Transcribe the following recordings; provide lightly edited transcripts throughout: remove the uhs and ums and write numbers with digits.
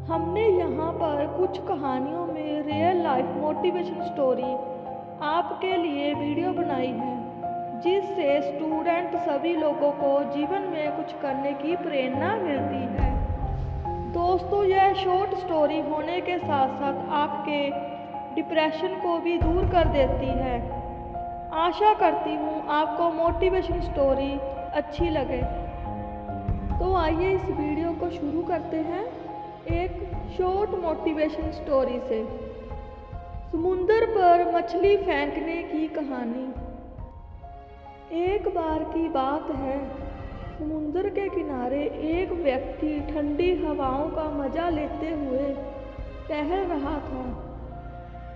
हमने यहाँ पर कुछ कहानियों में रियल लाइफ मोटिवेशन स्टोरी आपके लिए वीडियो बनाई है, जिससे स्टूडेंट सभी लोगों को जीवन में कुछ करने की प्रेरणा मिलती है। दोस्तों, यह शॉर्ट स्टोरी होने के साथ साथ आपके डिप्रेशन को भी दूर कर देती है। आशा करती हूँ आपको मोटिवेशन स्टोरी अच्छी लगे। तो आइए इस वीडियो को शुरू करते हैं एक शॉर्ट मोटिवेशन स्टोरी से। समुंदर पर मछली फेंकने की कहानी। एक बार की बात है, समुंदर के किनारे एक व्यक्ति ठंडी हवाओं का मजा लेते हुए टहल रहा था।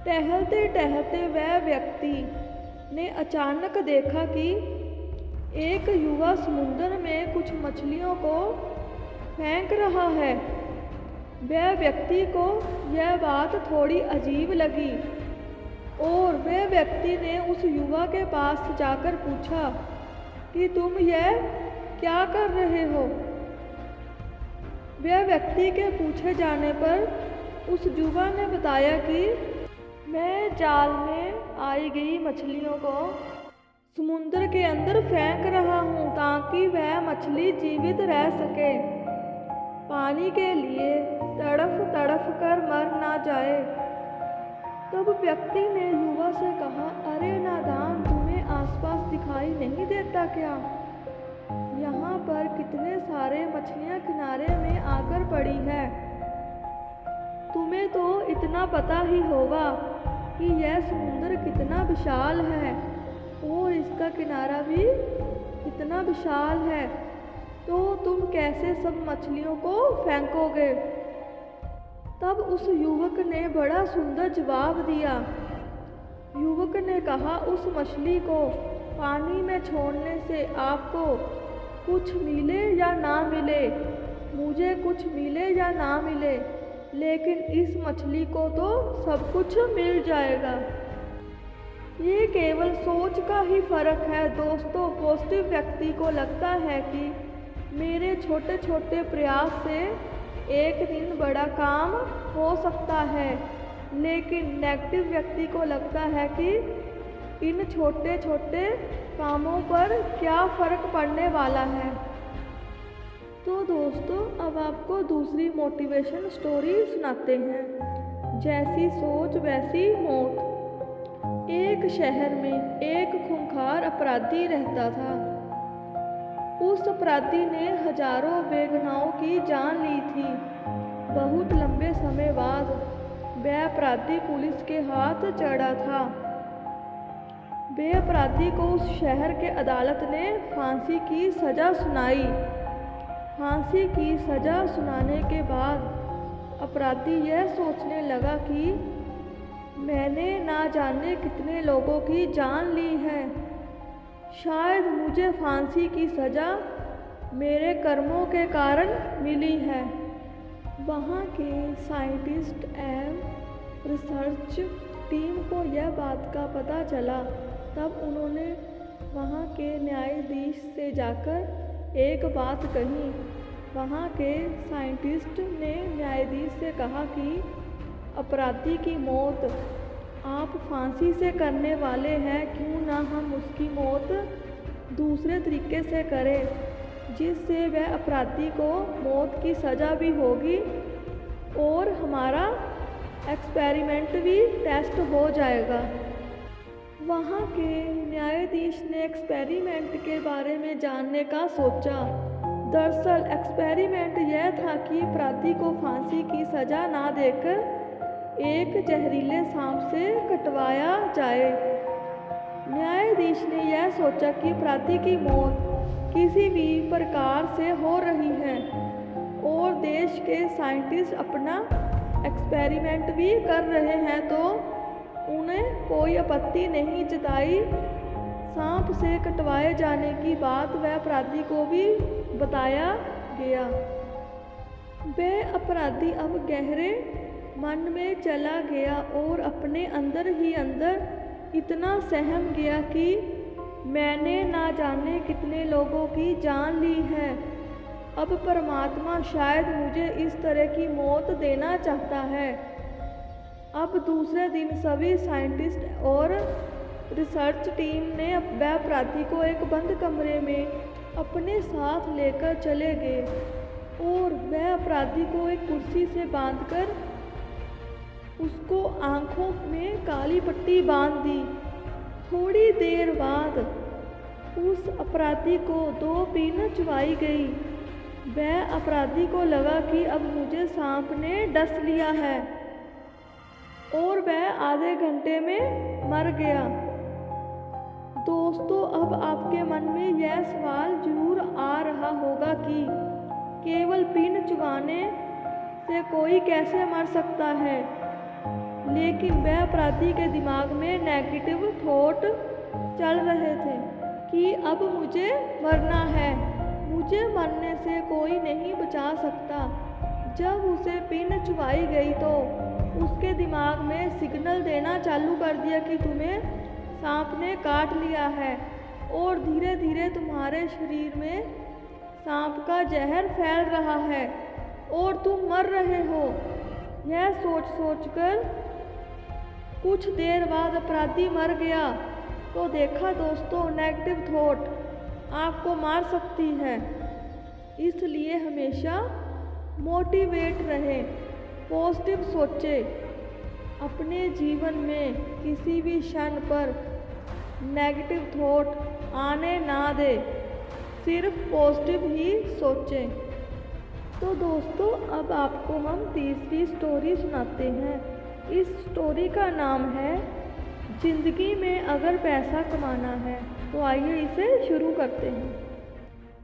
टहलते टहलते वह व्यक्ति ने अचानक देखा कि एक युवा समुंदर में कुछ मछलियों को फेंक रहा है। वह व्यक्ति को यह बात थोड़ी अजीब लगी और वह व्यक्ति ने उस युवा के पास जाकर पूछा कि तुम यह क्या कर रहे हो। वह व्यक्ति के पूछे जाने पर उस युवा ने बताया कि मैं जाल में आई गई मछलियों को समुंदर के अंदर फेंक रहा हूँ ताकि वह मछली जीवित रह सके, पानी के लिए तड़फ तड़फ कर मर ना जाए। तब व्यक्ति ने युवा से कहा, अरे नादान, तुम्हें आसपास दिखाई नहीं देता क्या? यहाँ पर कितने सारे मछलियाँ किनारे में आकर पड़ी है। तुम्हें तो इतना पता ही होगा कि यह समुंदर कितना विशाल है और इसका किनारा भी कितना विशाल है, तो तुम कैसे सब मछलियों को फेंकोगे? तब उस युवक ने बड़ा सुंदर जवाब दिया। युवक ने कहा, उस मछली को पानी में छोड़ने से आपको कुछ मिले या ना मिले, मुझे कुछ मिले या ना मिले, लेकिन इस मछली को तो सब कुछ मिल जाएगा। ये केवल सोच का ही फर्क है दोस्तों। पॉजिटिव व्यक्ति को लगता है कि मेरे छोटे छोटे प्रयास से एक दिन बड़ा काम हो सकता है, लेकिन नेगेटिव व्यक्ति को लगता है कि इन छोटे छोटे कामों पर क्या फ़र्क पड़ने वाला है। तो दोस्तों, अब आपको दूसरी मोटिवेशन स्टोरी सुनाते हैं। जैसी सोच वैसी मौत। एक शहर में एक खूंखार अपराधी रहता था। उस अपराधी ने हजारों बेगुनाहों की जान ली थी। बहुत लंबे समय बाद वह अपराधी पुलिस के हाथ चढ़ा था। वह अपराधी को उस शहर के अदालत ने फांसी की सज़ा सुनाई। फांसी की सज़ा सुनाने के बाद अपराधी यह सोचने लगा कि मैंने ना जाने कितने लोगों की जान ली है। शायद मुझे फांसी की सज़ा मेरे कर्मों के कारण मिली है। वहाँ के साइंटिस्ट एवं रिसर्च टीम को यह बात का पता चला। तब उन्होंने वहाँ के न्यायाधीश से जाकर एक बात कही। वहाँ के साइंटिस्ट ने न्यायाधीश से कहा कि अपराधी की मौत आप फांसी से करने वाले हैं, क्यों ना हम उसकी मौत दूसरे तरीके से करें, जिससे वह अपराधी को मौत की सज़ा भी होगी और हमारा एक्सपेरिमेंट भी टेस्ट हो जाएगा। वहाँ के न्यायाधीश ने एक्सपेरिमेंट के बारे में जानने का सोचा। दरअसल एक्सपेरिमेंट यह था कि अपराधी को फांसी की सज़ा ना देकर एक जहरीले सांप से कटवाया जाए। न्यायाधीश ने यह सोचा कि अपराधी की मौत किसी भी प्रकार से हो रही है और देश के साइंटिस्ट अपना एक्सपेरिमेंट भी कर रहे हैं, तो उन्हें कोई आपत्ति नहीं जताई सांप से कटवाए जाने की बात वह अपराधी को भी बताया गया। वह अपराधी अब गहरे मन में चला गया और अपने अंदर ही अंदर इतना सहम गया कि मैंने ना जाने कितने लोगों की जान ली है। अब परमात्मा शायद मुझे इस तरह की मौत देना चाहता है। अब दूसरे दिन सभी साइंटिस्ट और रिसर्च टीम ने वह अपराधी को एक बंद कमरे में अपने साथ लेकर चले गए और वह अपराधी को एक कुर्सी से बांधकर उसको आंखों में काली पट्टी बांध दी। थोड़ी देर बाद उस अपराधी को 2 पीन चुवाई गई। वह अपराधी को लगा कि अब मुझे सांप ने डस लिया है और वह आधे घंटे में मर गया। दोस्तों, अब आपके मन में यह सवाल जरूर आ रहा होगा कि केवल पिन चुभाने से कोई कैसे मर सकता है। लेकिन वह अपराधी के दिमाग में नेगेटिव थॉट चल रहे थे कि अब मुझे मरना है, मुझे मरने से कोई नहीं बचा सकता। जब उसे पिन चुभाई गई तो उसके दिमाग में सिग्नल देना चालू कर दिया कि तुम्हें सांप ने काट लिया है और धीरे धीरे तुम्हारे शरीर में सांप का जहर फैल रहा है और तुम मर रहे हो। यह सोचकर कुछ देर बाद अपराधी मर गया। तो देखा दोस्तों, नेगेटिव थॉट आपको मार सकती है। इसलिए हमेशा मोटिवेट रहें, पॉजिटिव सोचें। अपने जीवन में किसी भी क्षण पर नेगेटिव थॉट आने ना दें, सिर्फ पॉजिटिव ही सोचें। तो दोस्तों, अब आपको हम तीसरी स्टोरी सुनाते हैं। इस स्टोरी का नाम है जिंदगी में अगर पैसा कमाना है। तो आइए इसे शुरू करते हैं।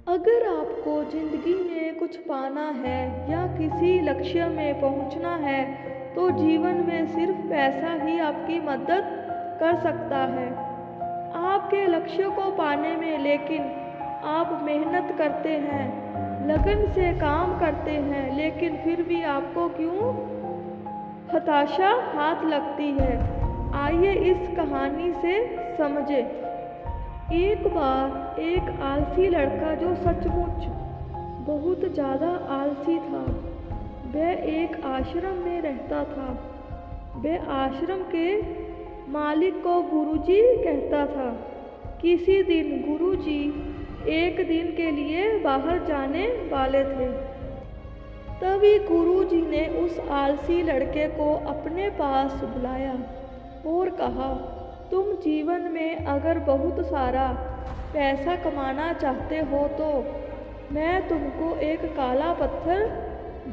अगर आपको ज़िंदगी में कुछ पाना है या किसी लक्ष्य में पहुंचना है तो जीवन में सिर्फ पैसा ही आपकी मदद कर सकता है आपके लक्ष्य को पाने में। लेकिन आप मेहनत करते हैं, लगन से काम करते हैं, लेकिन फिर भी आपको क्यों हताशा हाथ लगती है। आइए इस कहानी से समझें। एक बार एक आलसी लड़का, जो सचमुच बहुत ज़्यादा आलसी था, वह एक आश्रम में रहता था। वह आश्रम के मालिक को गुरुजी कहता था। किसी दिन गुरुजी एक दिन के लिए बाहर जाने वाले थे। तभी गुरुजी ने उस आलसी लड़के को अपने पास बुलाया और कहा, तुम जीवन में अगर बहुत सारा पैसा कमाना चाहते हो तो मैं तुमको एक काला पत्थर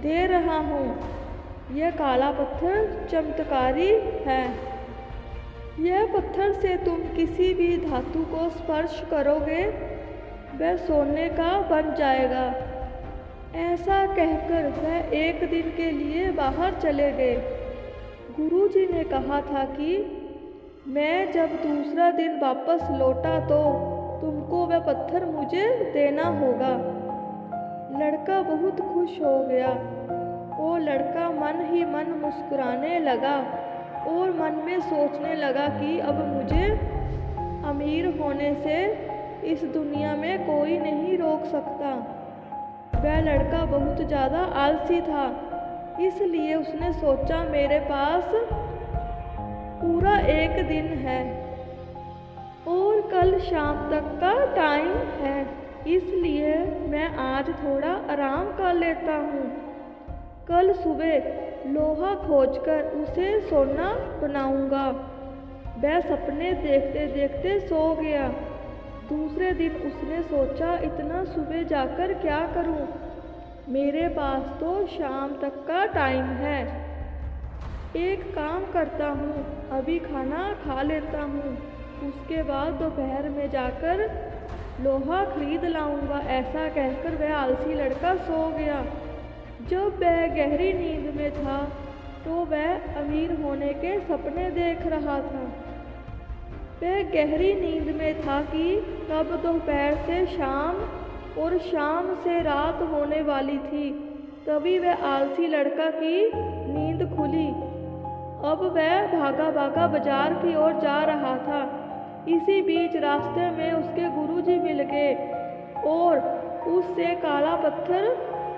दे रहा हूँ। यह काला पत्थर चमत्कारी है। यह पत्थर से तुम किसी भी धातु को स्पर्श करोगे, वह सोने का बन जाएगा। ऐसा कहकर वह एक दिन के लिए बाहर चले गए। गुरुजी ने कहा था कि मैं जब दूसरा दिन वापस लौटा तो तुमको वह पत्थर मुझे देना होगा। लड़का बहुत खुश हो गया और लड़का मन ही मन मुस्कुराने लगा और मन में सोचने लगा कि अब मुझे अमीर होने से इस दुनिया में कोई नहीं रोक सकता। वह लड़का बहुत ज़्यादा आलसी था, इसलिए उसने सोचा मेरे पास पूरा एक दिन है और कल शाम तक का टाइम है, इसलिए मैं आज थोड़ा आराम कर लेता हूँ। कल सुबह लोहा खोजकर उसे सोना बनाऊंगा। वह सपने देखते देखते सो गया। दूसरे दिन उसने सोचा, इतना सुबह जाकर क्या करूं? मेरे पास तो शाम तक का टाइम है। एक काम करता हूँ, अभी खाना खा लेता हूँ, उसके बाद दोपहर में जाकर लोहा खरीद लाऊंगा। ऐसा कहकर वह आलसी लड़का सो गया। जब वह गहरी नींद में था तो वह अमीर होने के सपने देख रहा था। वह गहरी नींद में था कि कब दोपहर से शाम और शाम से रात होने वाली थी। तभी वह आलसी लड़का की नींद खुली। अब वह भागा भागा बाजार की ओर जा रहा था। इसी बीच रास्ते में उसके गुरुजी मिल गए और उससे काला पत्थर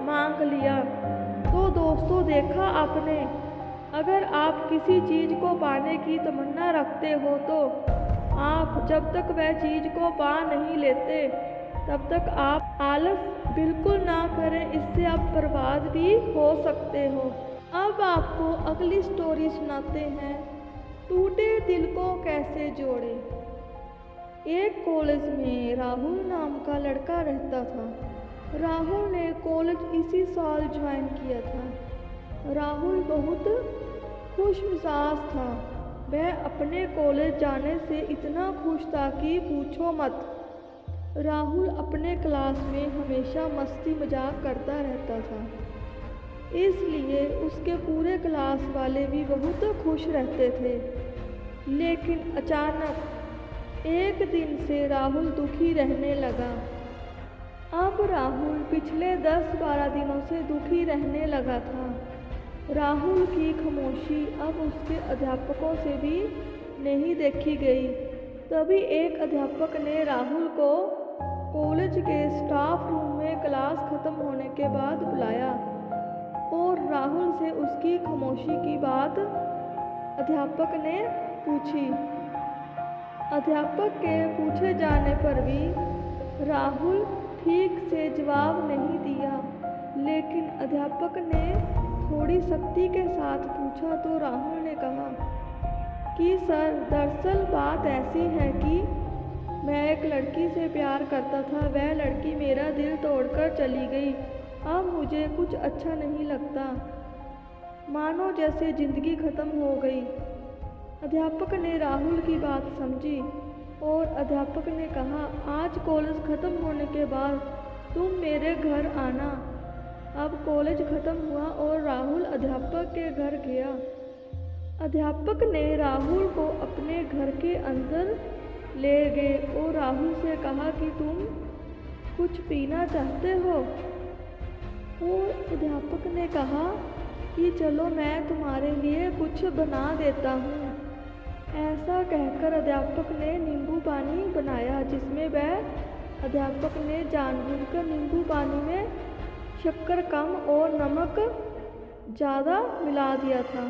मांग लिया। तो दोस्तों, देखा आपने, अगर आप किसी चीज़ को पाने की तमन्ना रखते हो तो आप जब तक वह चीज़ को पा नहीं लेते तब तक आप आलस बिल्कुल ना करें, इससे आप बर्बाद भी हो सकते हो। अब आपको अगली स्टोरी सुनाते हैं, टूटे दिल को कैसे जोड़े। एक कॉलेज में राहुल नाम का लड़का रहता था। राहुल ने कॉलेज इसी साल ज्वाइन किया था। राहुल बहुत खुश मिजाज था। वह अपने कॉलेज जाने से इतना खुश था कि पूछो मत। राहुल अपने क्लास में हमेशा मस्ती मजाक करता रहता था, इसलिए उसके पूरे क्लास वाले भी बहुत खुश रहते थे। लेकिन अचानक एक दिन से राहुल दुखी रहने लगा। अब राहुल पिछले 10-12 दिनों से दुखी रहने लगा था। राहुल की खामोशी अब उसके अध्यापकों से भी नहीं देखी गई। तभी एक अध्यापक ने राहुल को कॉलेज के स्टाफ रूम में क्लास खत्म होने के बाद बुलाया और राहुल से उसकी खामोशी की बात अध्यापक ने पूछी। अध्यापक के पूछे जाने पर भी राहुल ठीक से जवाब नहीं दिया, लेकिन अध्यापक ने थोड़ी सख्ती के साथ पूछा तो राहुल ने कहा कि सर, दरअसल बात ऐसी है कि मैं एक लड़की से प्यार करता था। वह लड़की मेरा दिल तोड़कर चली गई। अब मुझे कुछ अच्छा नहीं लगता, मानो जैसे ज़िंदगी ख़त्म हो गई। अध्यापक ने राहुल की बात समझी और अध्यापक ने कहा, आज कॉलेज ख़त्म होने के बाद तुम मेरे घर आना। अब कॉलेज ख़त्म हुआ और राहुल अध्यापक के घर गया। अध्यापक ने राहुल को अपने घर के अंदर ले गए और राहुल से कहा कि तुम कुछ पीना चाहते हो। और अध्यापक ने कहा कि चलो मैं तुम्हारे लिए कुछ बना देता हूँ। ऐसा कहकर अध्यापक ने नींबू पानी बनाया, जिसमें वह अध्यापक ने जानबूझकर नींबू पानी में शक्कर कम और नमक ज़्यादा मिला दिया था।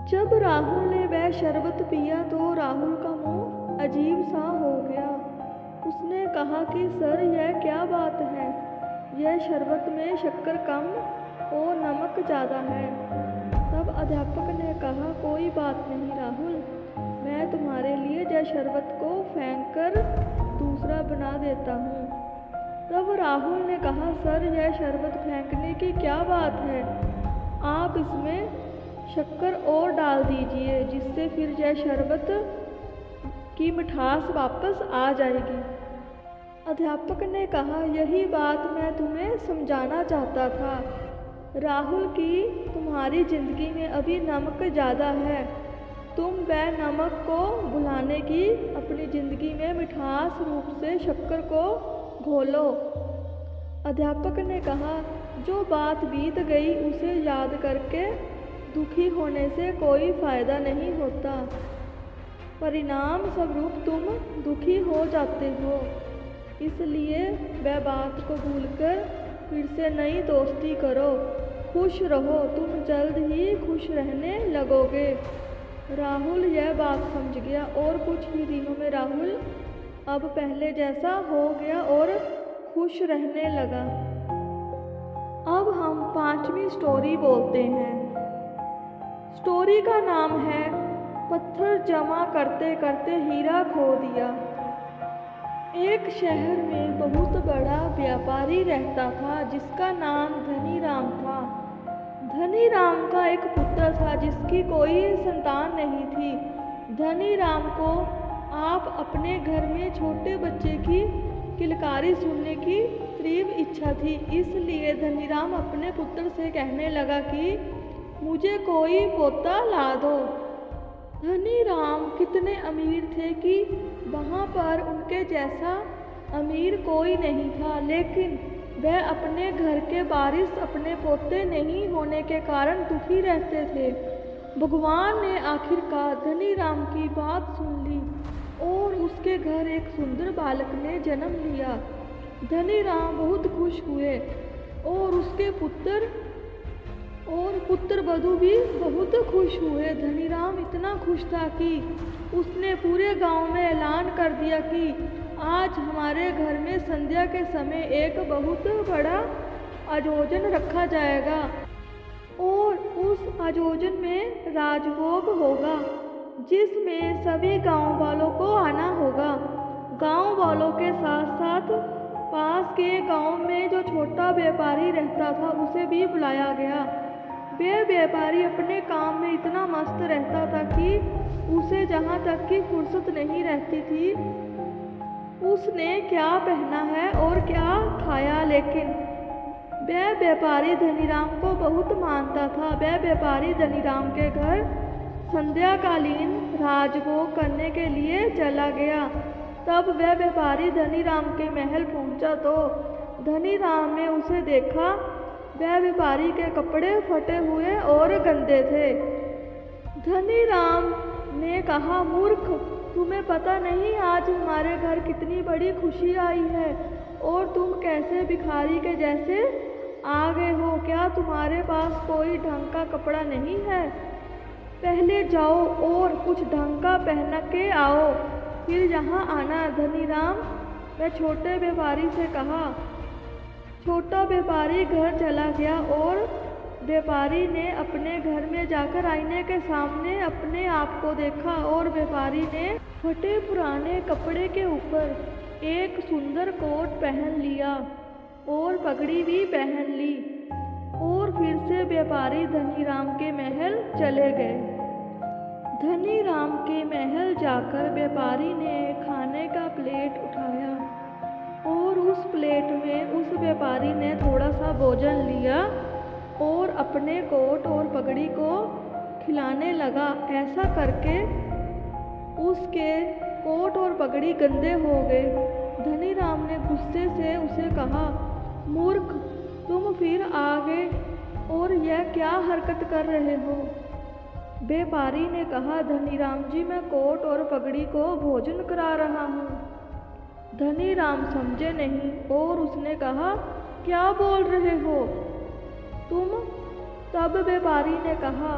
जब राहुल ने वह शरबत पिया तो राहुल का मुंह अजीब सा हो गया। उसने कहा कि सर, यह क्या बात है? यह शरबत में शक्कर कम और नमक ज़्यादा है। तब अध्यापक ने कहा, कोई बात नहीं राहुल, मैं तुम्हारे लिए यह शरबत को फेंक कर दूसरा बना देता हूँ। तब राहुल ने कहा, सर, यह शरबत फेंकने की क्या बात है? आप इसमें शक्कर और डाल दीजिए, जिससे फिर यह शरबत की मिठास वापस आ जाएगी। अध्यापक ने कहा, यही बात मैं तुम्हें समझाना चाहता था राहुल की तुम्हारी ज़िंदगी में अभी नमक ज़्यादा है। तुम वह नमक को भुलाने की अपनी ज़िंदगी में मिठास रूप से शक्कर को घोलो। अध्यापक ने कहा, जो बात बीत गई उसे याद करके दुखी होने से कोई फ़ायदा नहीं होता। परिणाम स्वरूप तुम दुखी हो जाते हो। इसलिए वह बात को भूलकर फिर से नई दोस्ती करो। खुश रहो, तुम जल्द ही खुश रहने लगोगे। राहुल यह बात समझ गया और कुछ ही दिनों में राहुल अब पहले जैसा हो गया और खुश रहने लगा। अब हम 5वीं स्टोरी बोलते हैं। स्टोरी का नाम है, पत्थर जमा करते करते हीरा खो दिया। एक शहर में बहुत बड़ा व्यापारी रहता था, जिसका नाम धनीराम था। धनीराम का एक पुत्र था, जिसकी कोई संतान नहीं थी। धनीराम को आप अपने घर में छोटे बच्चे की किलकारी सुनने की तीव्र इच्छा थी। इसलिए धनीराम अपने पुत्र से कहने लगा कि मुझे कोई पोता ला दो। धनीराम कितने अमीर थे कि वहाँ पर उनके जैसा अमीर कोई नहीं था, लेकिन वह अपने घर के वारिस अपने पोते नहीं होने के कारण दुखी रहते थे। भगवान ने आखिरकार धनीराम की बात सुन ली और उसके घर एक सुंदर बालक ने जन्म लिया। धनी राम बहुत खुश हुए और उसके पुत्र वधू भी बहुत खुश हुए। धनी राम इतना खुश था कि उसने पूरे गांव में ऐलान कर दिया कि आज हमारे घर में संध्या के समय एक बहुत बड़ा आयोजन रखा जाएगा और उस आयोजन में राजभोग होगा जिसमें सभी गांव वालों को आना होगा। गांव वालों के साथ साथ पास के गांव में जो छोटा व्यापारी रहता था उसे भी बुलाया गया। वह व्यापारी अपने काम में इतना मस्त रहता था कि उसे जहाँ तक की फुर्सत नहीं रहती थी उसने क्या पहना है और क्या खाया, लेकिन वह व्यापारी धनीराम को बहुत मानता था। वह व्यापारी धनीराम के घर संध्याकालीन राजभोग करने के लिए चला गया। तब वह व्यापारी धनीराम के महल पहुंचा तो धनीराम ने उसे देखा। वह व्यापारी के कपड़े फटे हुए और गंदे थे। धनीराम ने कहा, मूर्ख, तुम्हें पता नहीं आज हमारे घर कितनी बड़ी खुशी आई है और तुम कैसे भिखारी के जैसे आ गए हो। क्या तुम्हारे पास कोई ढंग का कपड़ा नहीं है? पहले जाओ और कुछ ढंग का पहन के आओ, फिर यहाँ आना। धनीराम ने छोटे व्यापारी से कहा। छोटा व्यापारी घर चला गया और व्यापारी ने अपने घर में जाकर आईने के सामने अपने आप को देखा और व्यापारी ने फटे पुराने कपड़े के ऊपर एक सुंदर कोट पहन लिया और पगड़ी भी पहन ली और फिर से व्यापारी धनीराम के महल चले गए। धनीराम के महल जाकर व्यापारी ने खाने का प्लेट उठाया और उस प्लेट में उस व्यापारी ने थोड़ा सा भोजन लिया और अपने कोट और पगड़ी को खिलाने लगा। ऐसा करके उसके कोट और पगड़ी गंदे हो गए। धनीराम ने गुस्से से उसे कहा, मूर्ख, तुम फिर आ गए और यह क्या हरकत कर रहे हो? व्यापारी ने कहा, धनीराम जी, मैं कोट और पगड़ी को भोजन करा रहा हूँ। धनीराम समझे नहीं और उसने कहा, क्या बोल रहे हो तुम? तब व्यापारी ने कहा,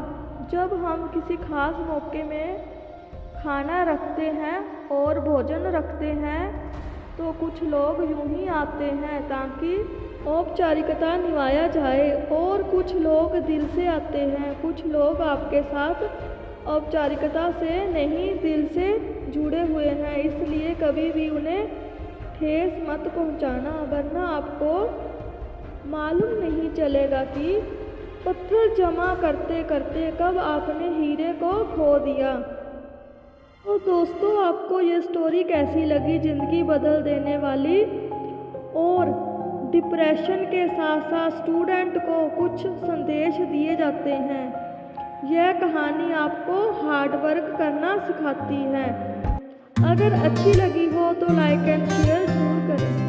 जब हम किसी खास मौके में खाना रखते हैं और भोजन रखते हैं तो कुछ लोग यूं ही आते हैं ताकि औपचारिकता निभाया जाए और कुछ लोग दिल से आते हैं। कुछ लोग आपके साथ औपचारिकता से नहीं, दिल से जुड़े हुए हैं, इसलिए कभी भी उन्हें ठेस मत पहुंचाना, वरना आपको मालूम नहीं चलेगा कि पत्थर जमा करते करते कब आपने हीरे को खो दिया। तो दोस्तों, आपको ये स्टोरी कैसी लगी? ज़िंदगी बदल देने वाली और डिप्रेशन के साथ साथ स्टूडेंट को कुछ संदेश दिए जाते हैं। यह कहानी आपको हार्ड वर्क करना सिखाती है। अगर अच्छी लगी हो तो लाइक एंड शेयर जरूर करें।